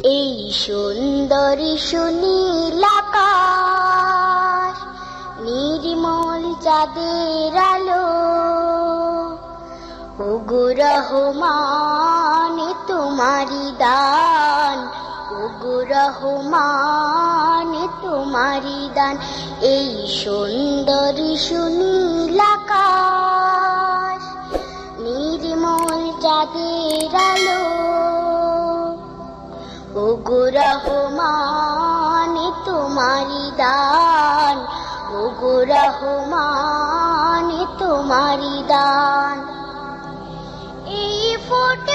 এই সুন্দর সুনীল আকাশ, নির্মল চাঁদের আলো, ওগো রহমান তোমারি দান, ওগো রহমান তোমারি দান। এই সুন্দর সুনীল আকাশ, নির্মল চাঁদের আলো, ওগো রহমান তোমারি দান, ওগো রহমান তোমারি দান। এই ফোটে